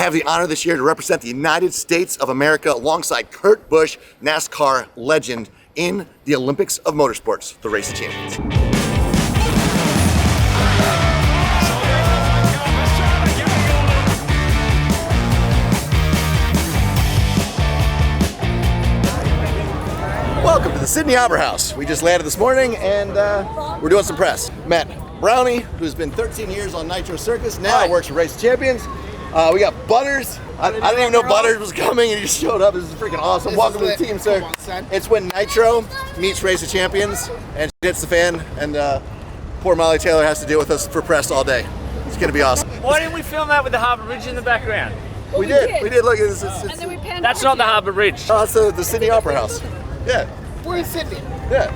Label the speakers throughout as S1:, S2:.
S1: have the honor this year to represent the United States of America alongside Kurt Busch, NASCAR legend, in the Olympics of Motorsports, the Race of Champions. Welcome to the Sydney Opera House. We just landed this morning and we're doing some press. Met Brownie, who's been 13 years on Nitro Circus, now works for Race of Champions. We got Butters. I didn't even know Butters was coming and he just showed up. This is freaking awesome. Welcome to the team, sir. It's when Nitro meets Race of Champions and she hits the fan, and poor Molly Taylor has to deal with us for press all day. It's gonna be awesome.
S2: Why didn't we film that with the Harbour Bridge in the background?
S1: We did. Look at this.
S3: And then we panned
S2: That's not the Harbour Bridge.
S1: Oh, it's the Sydney Opera House. Yeah.
S3: We're in Sydney.
S1: Yeah.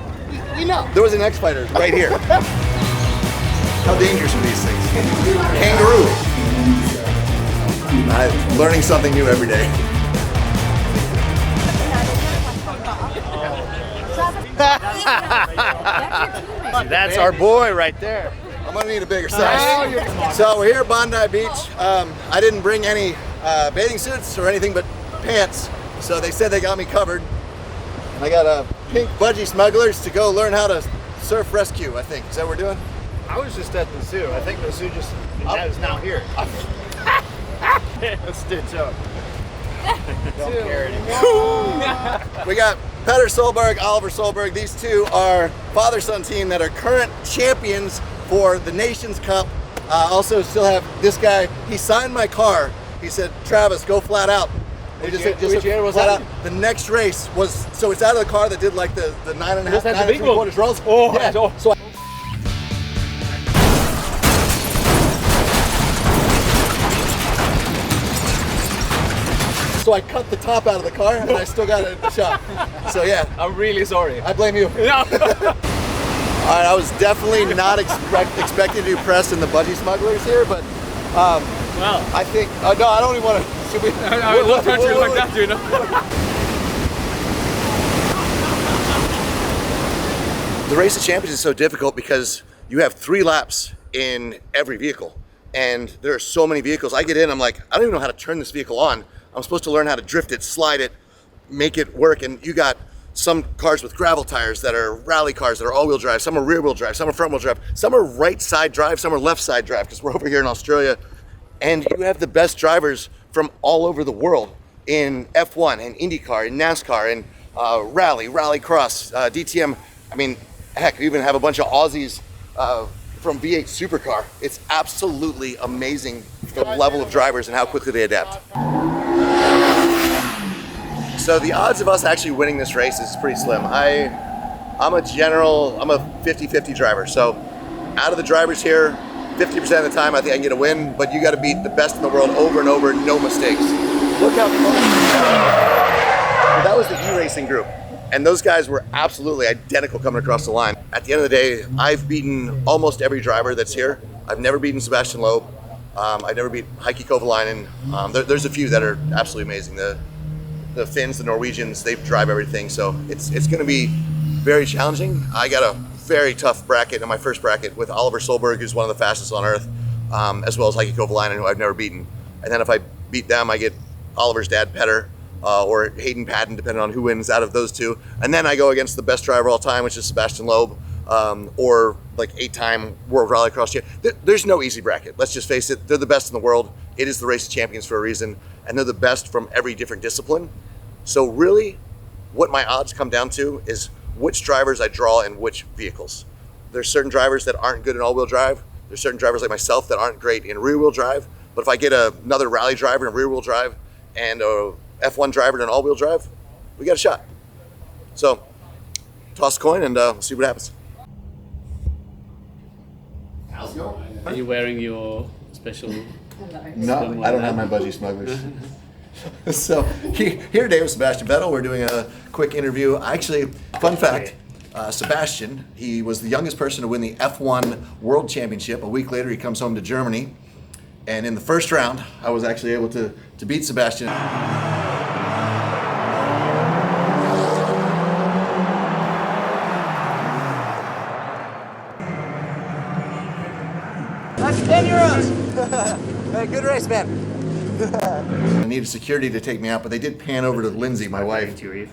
S3: We know.
S1: There was an X-Fighter right here. How dangerous are these things? Kangaroo. I'm learning something new every day.
S2: That's our boy right there.
S1: I'm gonna need a bigger size. So we're here at Bondi Beach. I didn't bring any bathing suits or anything but pants, so they said they got me covered. I got a pink budgie smugglers to go learn how to surf rescue, I think. Is that what we're doing?
S4: I was just at the zoo. I think the zoo just is now here. Let's stitch up. Don't care anymore.
S1: We got Petter Solberg, Oliver Solberg. These two are father-son team that are current champions for the Nations Cup. Also still have this guy. He signed my car. He said, "Travis, go flat out."
S4: Which year was
S1: flat
S4: that?
S1: Out. The next race was, so it's out of the car that did like the 9.5,
S2: Was that
S1: 9
S2: the big
S1: 3/4 rolls.
S2: Oh,
S1: yeah.
S2: oh.
S1: So I cut the top out of the car and I still got a shot. So yeah.
S2: I'm really sorry.
S1: I blame you.
S2: No.
S1: All right, I was definitely not expecting to do press in the budgie smugglers here, but
S2: Well,
S1: I think, no, I don't even want to, should we?
S2: I would love to you like that, you know.
S1: The Race of Champions is so difficult because you have 3 laps in every vehicle, and there are so many vehicles. I get in, I'm like, I don't even know how to turn this vehicle on. I'm supposed to learn how to drift it, slide it, make it work, and you got some cars with gravel tires that are rally cars that are all-wheel drive, some are rear-wheel drive, some are front-wheel drive, some are right-side drive, some are left-side drive, because we're over here in Australia, and you have the best drivers from all over the world in F1 and IndyCar and NASCAR and rally cross, DTM. I mean, heck, we even have a bunch of Aussies from V8 Supercar. It's absolutely amazing the level of drivers and how quickly they adapt. So the odds of us actually winning this race is pretty slim. I'm a 50-50 driver. So out of the drivers here, 50% of the time I think I can get a win, but you got to beat the best in the world over and over, no mistakes. Look how close. That was the E-Racing group. And those guys were absolutely identical coming across the line. At the end of the day, I've beaten almost every driver that's here. I've never beaten Sebastian Loeb. I've never beat Heikki Kovalainen. There's a few that are absolutely amazing. The Finns, the Norwegians, they drive everything. So it's going to be very challenging. I got a very tough bracket in my first bracket with Oliver Solberg, who's one of the fastest on earth, as well as Heikki Kovalainen, who I've never beaten. And then if I beat them, I get Oliver's dad, Petter, or Hayden Paddon, depending on who wins out of those two. And then I go against the best driver of all time, which is Sebastian Loeb, or like 8-time World Rallycross champion. There's no easy bracket. Let's just face it. They're the best in the world. It is the Race of Champions for a reason, and they're the best from every different discipline. So really, what my odds come down to is which drivers I draw in which vehicles. There's certain drivers that aren't good in all-wheel drive. There's certain drivers like myself that aren't great in rear-wheel drive. But if I get another rally driver in rear-wheel drive and a F1 driver in an all-wheel drive, we got a shot. So toss a coin and see what happens. How's it going?
S5: Are you wearing your special?
S1: No, I don't have my budgie smugglers. So here today with Sebastian Vettel, we're doing a quick interview. Actually, fun fact, Sebastian, he was the youngest person to win the F1 World Championship. A week later, he comes home to Germany. And in the first round, I was actually able to beat Sebastian. That's 10 euros. Hey, good race, man. I needed security to take me out, but they did pan over to Lindsay, my wife, who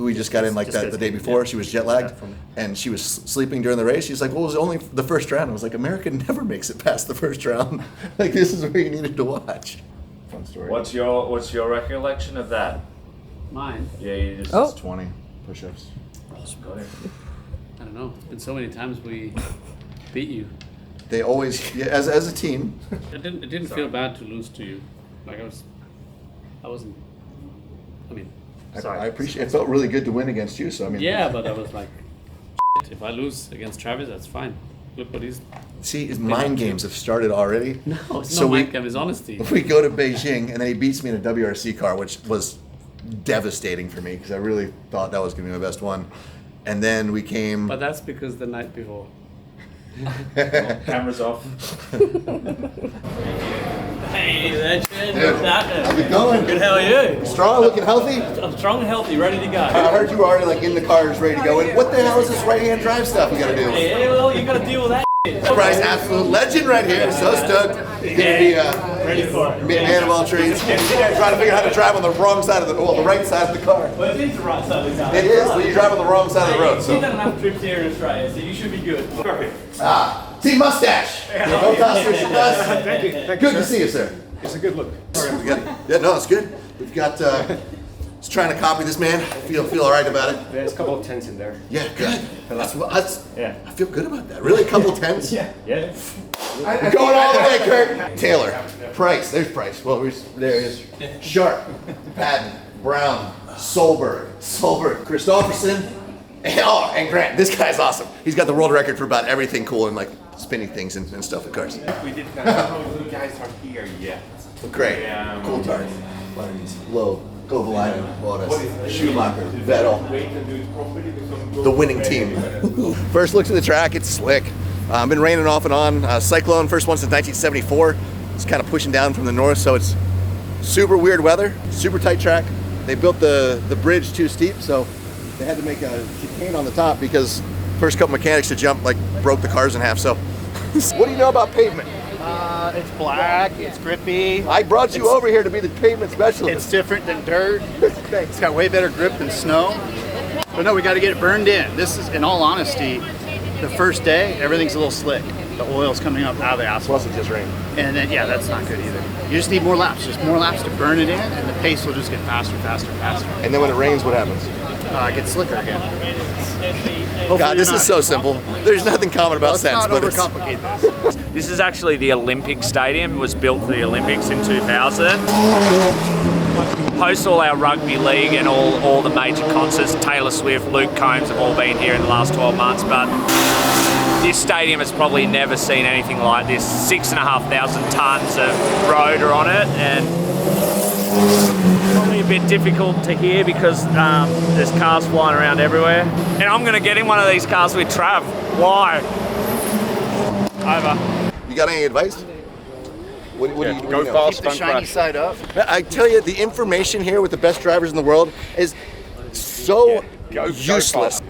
S1: we just got in like that the day before. She was jet lagged, and she was sleeping during the race. She's like, well, it was only the first round. I was like, America never makes it past the first round. Like, this is where you needed to watch. Fun story.
S4: What's your recollection of that?
S5: Mine?
S4: Yeah, you just...
S1: It's 20 push-ups.
S5: I don't know. It's been so many times we beat you.
S1: They always, yeah, as a team.
S5: It didn't feel bad to lose to you. Like I wasn't. I mean.
S1: I appreciate it. It felt really good to win against you, so I mean.
S5: Yeah, but I was like, if I lose against Travis, that's fine. Look what he's.
S1: See, his mind games have started already.
S5: No, it's not mind game. It's honesty.
S1: We go to Beijing, and then he beats me in a WRC car, which was devastating for me because I really thought that was going to be my best one. And then we came.
S5: But that's because the night before.
S4: Cameras off.
S2: Hey, legend.
S1: Dude, how's it going?
S2: Good, how are you?
S1: Strong, looking healthy?
S2: I'm strong and healthy, ready to go.
S1: I heard you were already like in the cars, ready to go. And what the hell is this right-hand drive stuff we got to do?
S2: Yeah, well, you got to deal with that.
S1: Bryce, absolute legend right here. So stoked. He's going to be
S2: Ready for it.
S1: man of all trades. Trying to figure out how to drive on the wrong side of the right side of the car.
S2: Well, it is the right side of the car.
S1: It is, but you drive on the wrong side of the road.
S2: You've done enough trips here in Australia, so you should be good. Perfect.
S1: Team Mustache.
S3: Thank you.
S1: Good to see you, sir.
S3: It's a good look.
S1: Yeah, no, it's good. We've got, just trying to copy this man. Feel all right about it.
S3: There's a couple of tents in there.
S1: Yeah, good.
S3: Yeah.
S1: I feel good about that. Really, a couple tens?
S3: Yeah.
S1: Going all the way, Kurt. Taylor. Price. There's Price. Well, there he is. Sharp. Patton. Brown. Solberg. Christopherson. And Grant. This guy's awesome. He's got the world record for about everything cool and like spinning things and stuff with cars.
S6: We did that. You guys are here yet.
S1: Great. Cool tires. Low. Kovalainen, Bottas, Schumacher, Vettel. The winning team. First looks at the track, it's slick. Been raining off and on. Cyclone, first one since 1974. It's kind of pushing down from the north, so it's super weird weather, super tight track. They built the bridge too steep, so they had to make a chicane on the top because first couple mechanics to jump like broke the cars in half. So, what do you know about pavement?
S7: It's black, it's grippy.
S1: I brought you over here to be the pavement specialist.
S7: It's different than dirt. It's got way better grip than snow. But no, we got to get it burned in. This is, in all honesty, the first day, everything's a little slick. The oil's coming up out of the asphalt.
S1: Plus it just rained.
S7: And then, yeah, that's not good either. You just need more laps. Just more laps to burn it in, and the pace will just get faster.
S1: And then when it rains, what happens?
S7: It gets slicker again.
S1: God, this is so simple. There's nothing common about sense,
S7: not
S1: but it's...
S7: overcomplicate this.
S4: This is actually the Olympic Stadium. It was built for the Olympics in 2000. Hosts all our rugby league and all the major concerts. Taylor Swift, Luke Combs have all been here in the last 12 months, but this stadium has probably never seen anything like this. 6,500 tons of road are on it, and probably a bit difficult to hear because there's cars flying around everywhere. And I'm gonna get in one of these cars with Trav. Why? Over.
S1: You got any advice? What do you
S3: Go
S1: know?
S3: fast,
S7: Keep the
S3: don't
S7: shiny
S3: crash.
S7: side up.
S1: I tell you, the information here with the best drivers in the world is so
S3: Go
S1: useless.
S7: See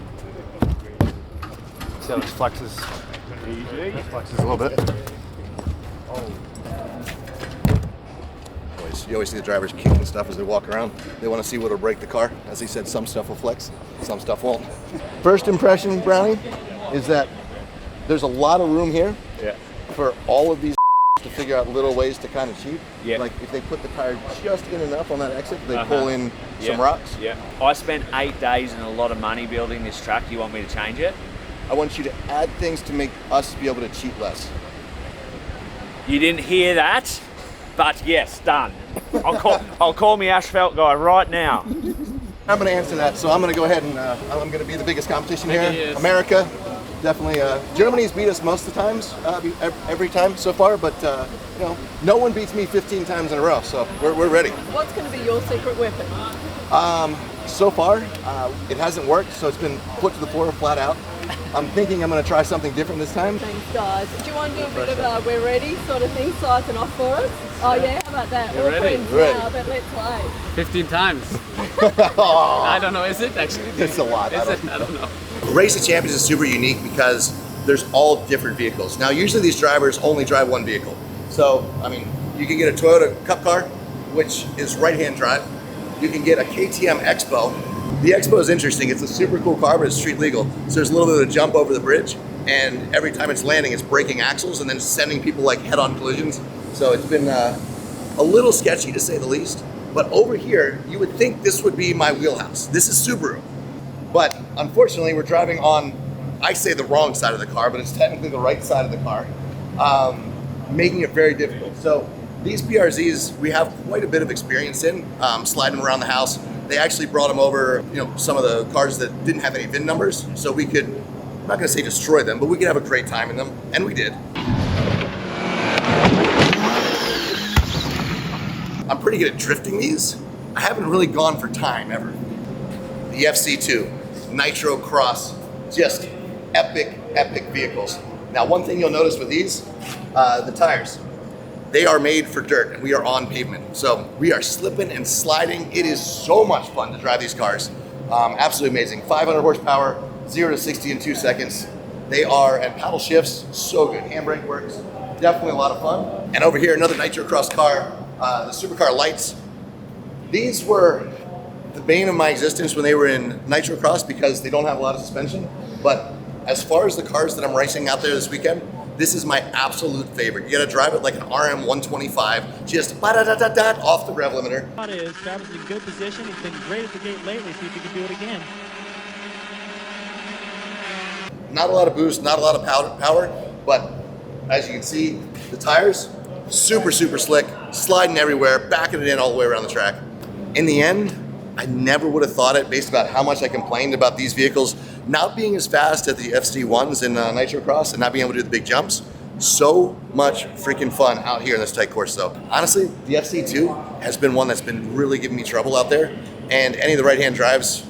S7: how this flexes?
S1: Flexes a little bit. You always see the drivers kicking stuff as they walk around. They want to see what will break the car. As he said, some stuff will flex, some stuff won't. First impression, Brownie, is that there's a lot of room here for all of these to figure out little ways to kind of cheat.
S4: Yeah.
S1: Like if they put the tire just in enough on that exit, they pull in some rocks.
S4: Yeah. I spent 8 days and a lot of money building this track. Do you want me to change it?
S1: I want you to add things to make us be able to cheat less.
S4: You didn't hear that, but yes, done. I'll call me asphalt guy right now.
S1: I'm going to answer that, so I'm going to go ahead and I'm going to be the biggest competition here. America, definitely. Germany's beat us most of the times, every time so far, but you know, no one beats me 15 times in a row, so we're ready.
S8: What's going to be your secret weapon?
S1: So far, it hasn't worked, so it's been put to the floor flat out. I'm thinking I'm going to try something different this time.
S8: Thanks, guys. Do you want to do a bit of a we're ready sort of thing, size and off for us? Oh yeah, how about that? We're
S5: ready.
S8: friends
S1: Ready.
S8: now, but let's play.
S5: 15 times. I don't know, is it actually?
S1: It's a lot.
S5: Is it? I don't know.
S1: Race of Champions is super unique because there's all different vehicles. Now, usually these drivers only drive one vehicle. So, I mean, You can get a Toyota Cup car, which is right-hand drive. You can get a KTM X-Bow. The X-Bow is interesting. It's a super cool car, but it's street legal. So there's a little bit of a jump over the bridge, and every time it's landing, it's breaking axles and then sending people like head-on collisions. So it's been a little sketchy to say the least. But over here, you would think this would be my wheelhouse. This is Subaru. But unfortunately, we're driving on, I say the wrong side of the car, but it's technically the right side of the car, making it very difficult. So these BRZs, we have quite a bit of experience in, sliding them around the house. They actually brought them over, some of the cars that didn't have any VIN numbers, so we could, I'm not gonna say destroy them, but we could have a great time in them, and we did. I'm pretty good at drifting these. I haven't really gone for time ever. The FC2, Nitro Cross, just epic, epic vehicles. Now, one thing you'll notice with these, the tires. They are made for dirt, and we are on pavement. So we are slipping and sliding. It is so much fun to drive these cars. Absolutely amazing. 500 horsepower, 0 to 60 in 2 seconds. They are, and paddle shifts, so good. Handbrake works, definitely a lot of fun. And over here, another Nitro Cross car, the Supercar lights. These were the bane of my existence when they were in Nitro Cross because they don't have a lot of suspension. But as far as the cars that I'm racing out there this weekend, this is my absolute favorite. You gotta drive it like an RM 125, just ba-da-da-da-da off the rev limiter.
S9: Travis in good position. He's been great at the gate lately. See if he can do it again.
S1: Not a lot of boost, not a lot of power, but as you can see, the tires, super, super slick, sliding everywhere, backing it in all the way around the track. In the end, I never would have thought it based about how much I complained about these vehicles not being as fast as the FC1s in Nitro Cross and not being able to do the big jumps. So much freaking fun out here in this tight course though. Honestly, the FC2 has been one that's been really giving me trouble out there, and any of the right-hand drives,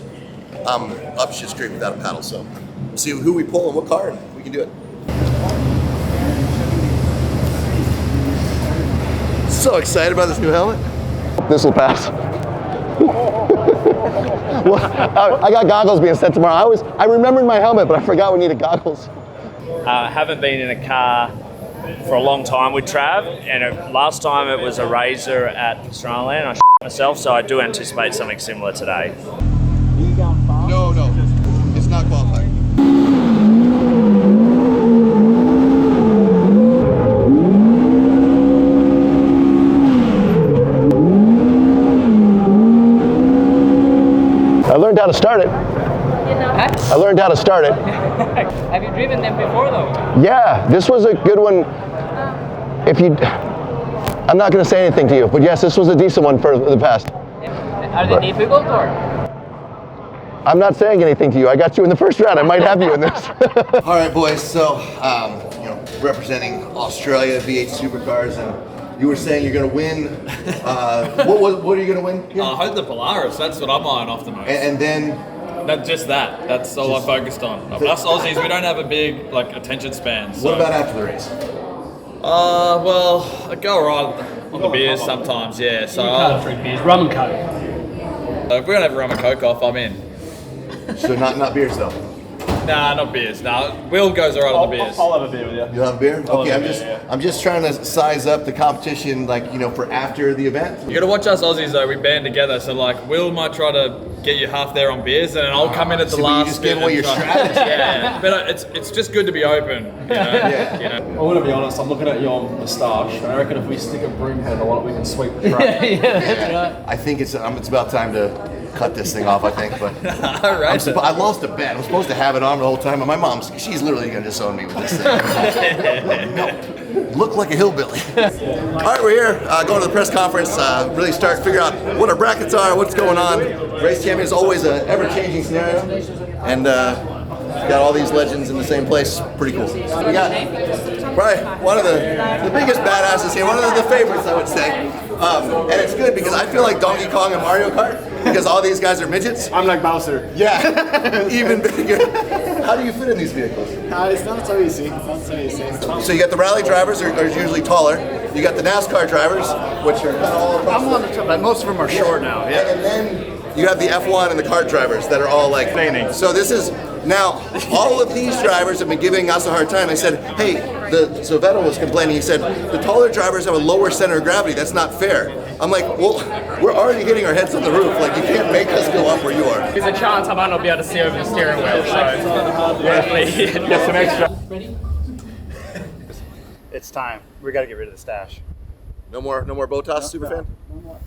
S1: up shit creek without a paddle. So we'll see who we pull and what car, and we can do it. So excited about this new helmet. This will pass. Well, I got goggles being sent tomorrow. I remembered my helmet, but I forgot we needed goggles.
S4: Haven't been in a car for a long time with Trav, and last time it was a Razor at Pastrana, and I myself, so I do anticipate something similar today.
S1: No, it's not qualified. I learned how to start it. I learned how to start it.
S10: Have you driven them before though?
S1: Yeah, this was a good one. I'm not going to say anything to you, but yes, this was a decent one for the past.
S10: Are they difficult or?
S1: I'm not saying anything to you. I got you in the first round. I might have you in this. All right, boys. So, representing Australia V8 Supercars, and you were saying you're going to win. What are you going to win?
S2: I hope the Polaris. That's what I'm eyeing off the most.
S1: And then.
S2: Just that. That's all I focused on. Us Aussies, we don't have a big attention span. So.
S1: What about after the race?
S2: Well, I go alright on the beers sometimes, yeah. So
S5: You can't drink beers, rum and coke.
S2: if we're gonna have a rum and coke off, I'm in.
S1: So not beers though.
S2: Nah, not beers. Nah, Will goes alright on the beers.
S5: I'll have a beer with you.
S1: You'll have a beer? Okay,
S5: yeah.
S1: I'm just trying to size up the competition, for after the event.
S2: You gotta watch us Aussies though. We band together, so Will might try to get you half there on beers, and then I'll come in at the last.
S1: You just give away your strategy.
S2: Yeah, but it's just good to be open.
S5: I'm gonna be honest. I'm looking at your moustache, and I reckon if we stick a broom handle on it, we can sweep the track.
S10: That's right.
S1: I think it's about time to cut this thing off. I think, but
S2: All right.
S1: I lost a bet. I'm supposed to have it on the whole time, but my she's literally gonna disown me with this thing. No, look like a hillbilly. All right, we're here going to the press conference. Really start figuring out what our brackets are, what's going on. Race champion is always an ever-changing scenario, and got all these legends in the same place. Pretty cool. We got probably one of the biggest badasses here, one of the favorites, I would say. And it's good because I feel like Donkey Kong and Mario Kart because all these guys are midgets.
S7: I'm like Bowser.
S1: Yeah, even bigger. How do you fit in these vehicles?
S7: It's not so easy.
S1: So you got the rally drivers are usually taller. You got the NASCAR drivers, which are kind of all across.
S7: I'm on the top, but most of them are short now. Yeah.
S1: And then you have the F1 and the kart drivers that are all like, so this is, now, all of these drivers have been giving us a hard time. They said, hey, so Vettel was complaining, he said, the taller drivers have a lower center of gravity, that's not fair. I'm like, well, we're already hitting our heads on the roof, like you can't make us go up where you are.
S10: There's a chance I might not be able to see over the steering wheel, so hopefully get some extra.
S7: It's time. We got to get rid of the stash.
S1: No more Botas, Superfan? No more.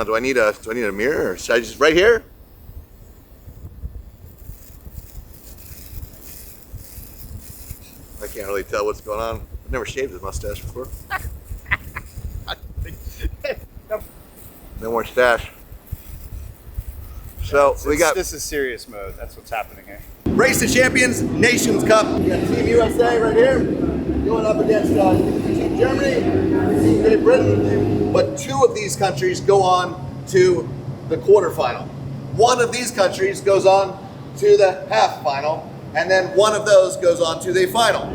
S1: Do I need a mirror, or should I just, right here? I can't really tell what's going on. I've never shaved his mustache before. No more stash. So we got.
S7: This is serious mode. That's what's happening here.
S1: Race of Champions, Nations Cup. We got Team USA right here, going up against Team Germany, Team Great Britain. But 2 of these countries go on to the quarterfinal. 1 of these countries goes on to the half final, and then 1 of those goes on to the final.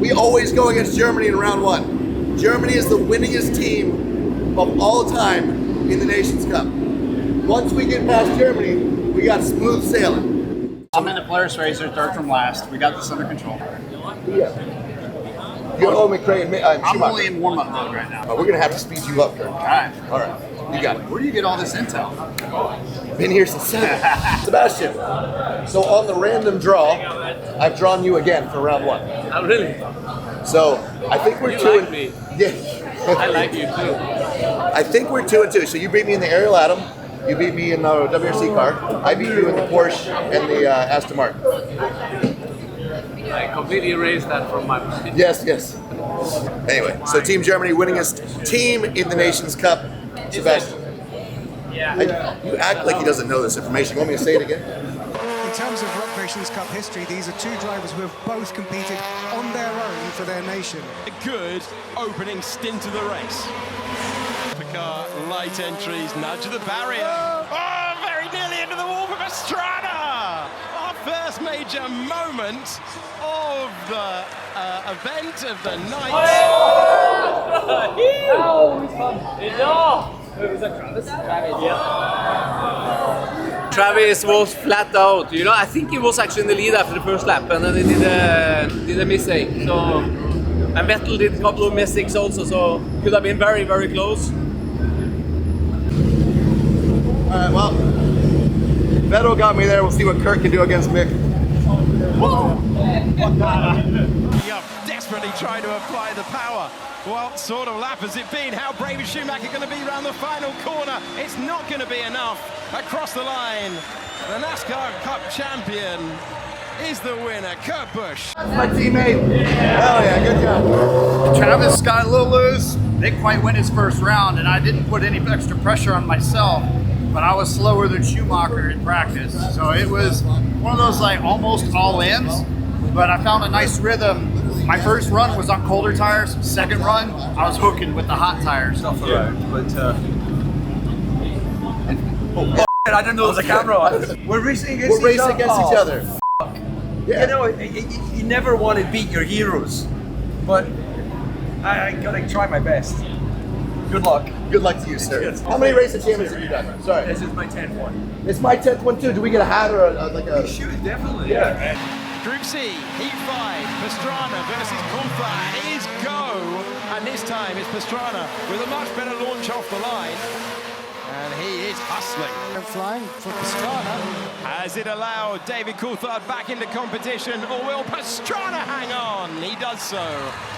S1: We always go against Germany in round 1. Germany is the winningest team of all time in the Nations Cup. Once we get past Germany, we got smooth sailing.
S7: I'm in the Polaris Racer, 3rd from last. We got this under control.
S1: Yeah. You're only creating.
S7: I'm only in warm-up mode right now.
S1: Oh, we're gonna have to speed you up, Kurt.
S7: All right.
S1: All right. You got it.
S7: Where do you get all this intel?
S1: Been here since 7. Sebastian. So on the random draw, I've drawn you again for round 1.
S10: Oh, really?
S1: So I think we're
S10: You
S1: 2
S10: like me.
S1: Yeah.
S10: I like you too.
S1: I think we're 2-2. So you beat me in the Ariel Atom. You beat me in the WRC car. I beat you in the Porsche and the Aston Martin.
S10: I completely erased that from my mind.
S1: Yes. Anyway, so Team Germany, winningest team in the Nations Cup. Sebastian.
S10: Yeah.
S1: You act like he doesn't know this information. You want me to say it again?
S11: In terms of Rock Nations Cup history, these are 2 drivers who have both competed on their own for their nation.
S12: A good opening stint of the race. Car, light entries, nudge of the barrier. Oh, very nearly into the wall for Pastrana! Our first major moment of the event of the night.
S10: Was that Travis? Travis, yeah. Travis was flat out. You know, I think he was actually in the lead after the first lap, and then he did a mistake. So, and Vettel did a couple of mistakes also. So, could have been very, very close.
S1: All right, well, Vettel got me there. We'll see what Kurt can do against Mick.
S12: Desperately trying to apply the power. What sort of lap has it been? How brave is Schumacher going to be around the final corner? It's not going to be enough. Across the line, the NASCAR Cup champion is the winner, Kurt Busch.
S1: That's my teammate. Hell yeah, good job.
S7: Travis got a little loose. Didn't quite win his first round, and I didn't put any extra pressure on myself, but I was slower than Schumacher in practice. So it was one of those like almost all-ins, but I found a nice rhythm. My first run was on colder tires. Second run, I was hooking with the hot tires.
S5: But I didn't know there was a camera.
S3: We're racing against each
S1: other.
S3: Yeah. You know, you never want to beat your heroes, but I gotta try my best. Good luck.
S1: Good luck to you, sir. How many race of champions have you done? Sorry.
S3: This is my 10th one.
S1: It's my 10th one too. Do we get a hat or like a?
S3: We should, definitely.
S1: Yeah.
S12: Group C, Heat 5, Pastrana versus Coulthard is go. And this time it's Pastrana with a much better launch off the line. And he is hustling.
S11: Flying for Pastrana.
S12: Has it allowed David Coulthard back into competition, or will Pastrana hang on? He does so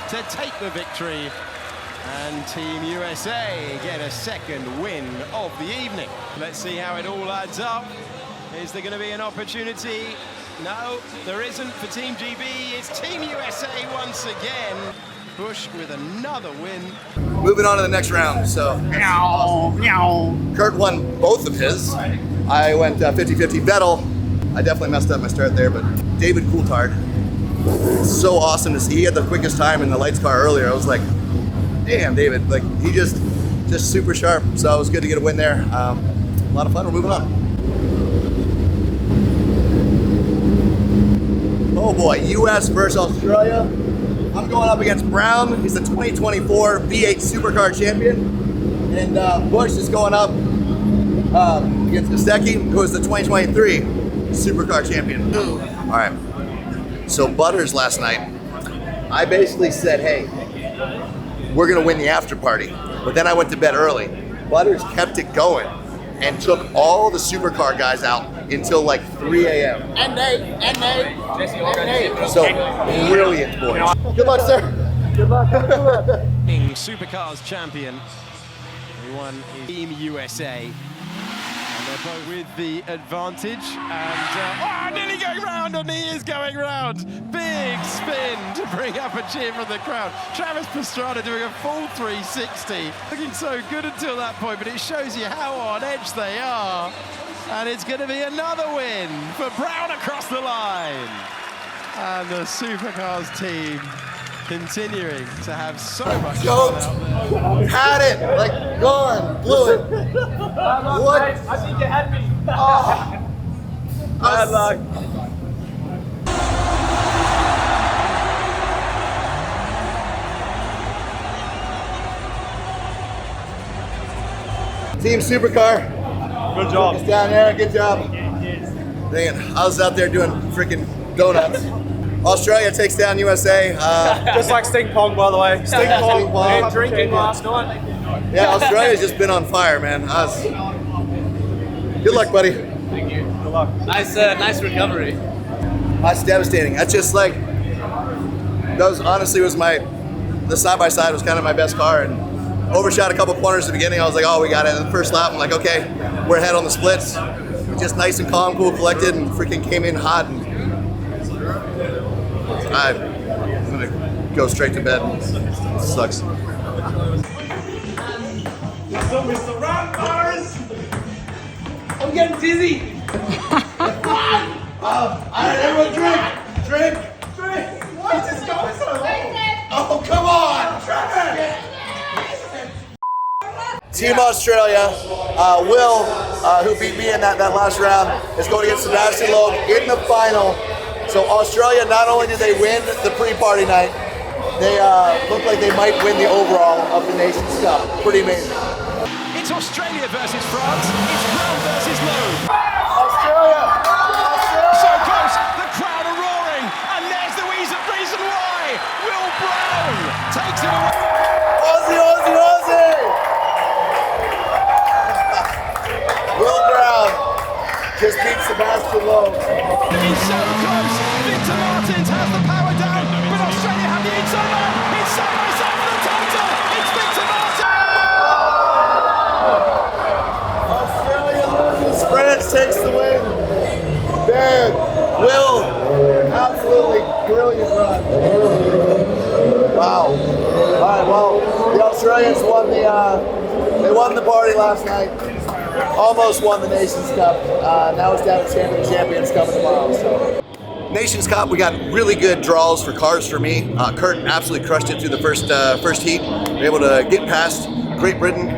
S12: to take the victory. And Team USA get a second win of the evening. Let's see how it all adds up. Is there going to be an opportunity? No, there isn't for Team GB. It's Team USA once again. Busch with another win.
S1: Moving on to the next round. So, Kurt won both of his. I went 50-50 Vettel. I definitely messed up my start there, but David Coulthard, so awesome to see. He had the quickest time in the lights car earlier. I was like, damn, David, like he just super sharp. So it was good to get a win there. A lot of fun. We're moving on. Oh boy, US versus Australia. I'm going up against Brown. He's the 2024 V8 Supercar champion. And Busch is going up against Gostecki, who is the 2023 Supercar champion. All right. So Butters last night, I basically said, hey, we're gonna win the after party. But then I went to bed early. Butters kept it going and took all the Supercar guys out until like 3 a.m. And Nate. So brilliant, boys. Good luck, sir.
S12: Good luck. Supercars champion. He won in Team USA. And they're both with the advantage. And nearly going round, and he is going round. Big spin to bring up a cheer from the crowd. Travis Pastrana doing a full 360. Looking so good until that point, but it shows you how on edge they are. And it's going to be another win for Brown across the line. And the Supercars team continuing to have so much fun out there.
S1: Had it, like gone, blew it. What?
S3: I think you had me.
S1: Oh.
S3: Bad luck.
S1: Team Supercar.
S3: Good job.
S1: It's down there, good job. Dang it, I was out there doing freaking donuts. Australia takes down USA.
S3: Just like Stink Pong, by the way. Stink Pong. And drinking last night.
S1: Yeah, Australia's just been on fire, man. Good luck, buddy.
S3: Thank you. Good luck.
S10: Nice recovery.
S1: That's devastating. That's just like, that was honestly the side-by-side was kind of my best car, and overshot a couple corners at the beginning. I was like, oh, we got it. In the first lap, I'm like, okay, we're ahead on the splits. Just nice and calm, cool, collected, and freaking came in hot. And I'm gonna go straight to bed. It sucks.
S10: I'm getting dizzy.
S1: Everyone drink. What is this going so long? Oh, come on. Team Australia, Will, who beat me in that last round, is going against Sebastian Loeb in the final. So Australia, not only did they win the pre-party night, they look like they might win the overall of the Nations Cup. Pretty amazing.
S12: It's Australia versus France. It's Brown versus Loeb.
S1: Australia!
S12: So close, the crowd are roaring, and there's the reason why. Will Brown takes it away.
S1: Aussie! Will Brown just beat Sebastian Loeb.
S12: It's so close. Victor Martins has the power down, but Australia have the inside man. It's side by side for the title. It's Victor Martins.
S1: Australia loses. France takes the win. Man, Will, absolutely brilliant run. Wow. All right, well, the Australians won the party last night. Almost won the Nations Cup. Now it's down to champions coming tomorrow. So. Nations Cup, we got really good draws for cars for me. Kurt absolutely crushed it through the first heat. We were able to get past Great Britain,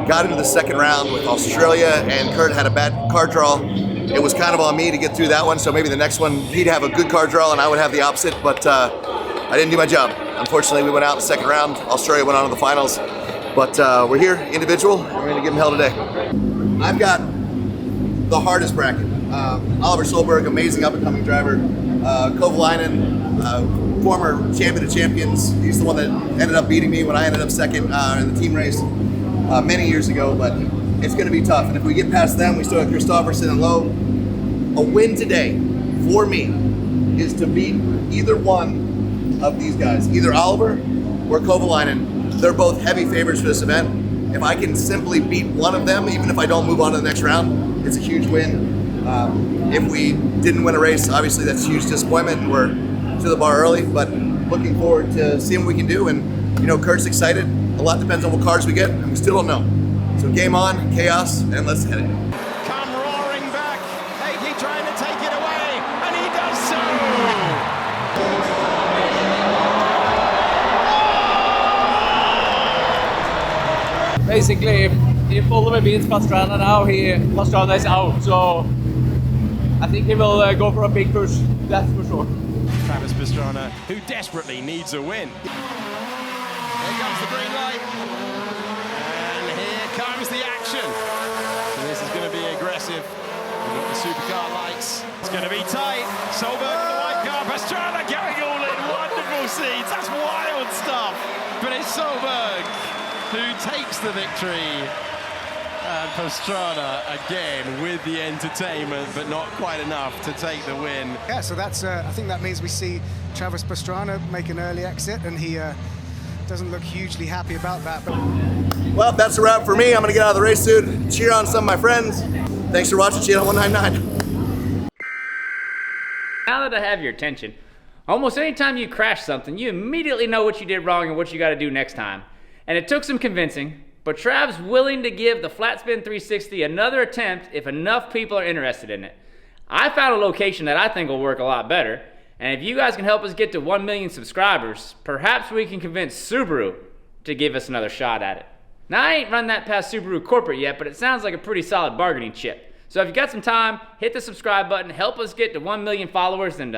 S1: got into the second round with Australia, and Kurt had a bad car draw. It was kind of on me to get through that one, so maybe the next one he'd have a good car draw and I would have the opposite, but I didn't do my job. Unfortunately, we went out in the second round. Australia went on to the finals, but we're here, individual, and we're gonna give them hell today. I've got the hardest bracket. Oliver Solberg, amazing up-and-coming driver. Kovalainen, former champion of champions. He's the one that ended up beating me when I ended up second in the team race many years ago, but it's going to be tough. And if we get past them, we still have Kristofferson and Lowe. A win today, for me, is to beat either one of these guys, either Oliver or Kovalainen. They're both heavy favorites for this event. If I can simply beat one of them, even if I don't move on to the next round, it's a huge win. If we didn't win a race, obviously that's a huge disappointment, and we're to the bar early, but looking forward to seeing what we can do. And, you know, Kurt's excited. A lot depends on what cars we get, and we still don't know. So game on, chaos, and let's hit it.
S12: Come roaring back. Hakey trying to take it away, and he does so.
S10: Basically, if Oliver beats Pastrana now, Pastrana is out, so I think he will go for a big push, that's for sure.
S12: Travis Pastrana, who desperately needs a win. Here comes the green light, and here comes the action. This is going to Gonna be tight. Solberg in the white car. Pastrana going all in. Wonderful scenes. That's wild stuff. But it's Solberg who takes the victory. And Pastrana again with the entertainment, but not quite enough to take the win.
S11: Yeah, so that's. I think that means we see Travis Pastrana make an early exit, and he doesn't look hugely happy about that. But
S1: Well, that's a wrap for me. I'm gonna get out of the race suit, cheer on some of my friends. Thanks for watching Channel 199.
S13: Now that I have your attention, almost any time you crash something, you immediately know what you did wrong and what you gotta do next time. And it took some convincing, but Trav's willing to give the flat spin 360 another attempt if enough people are interested in it. I found a location that I think will work a lot better, and if you guys can help us get to 1 million subscribers, perhaps we can convince Subaru to give us another shot at it. Now, I ain't run that past Subaru corporate yet, but it sounds like a pretty solid bargaining chip. So if you got some time, hit the subscribe button, help us get to 1 million followers, and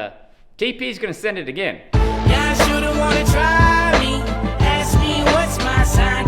S13: TP's gonna send it again.
S14: Yeah, I should've wanna try me. Ask me what's my sign.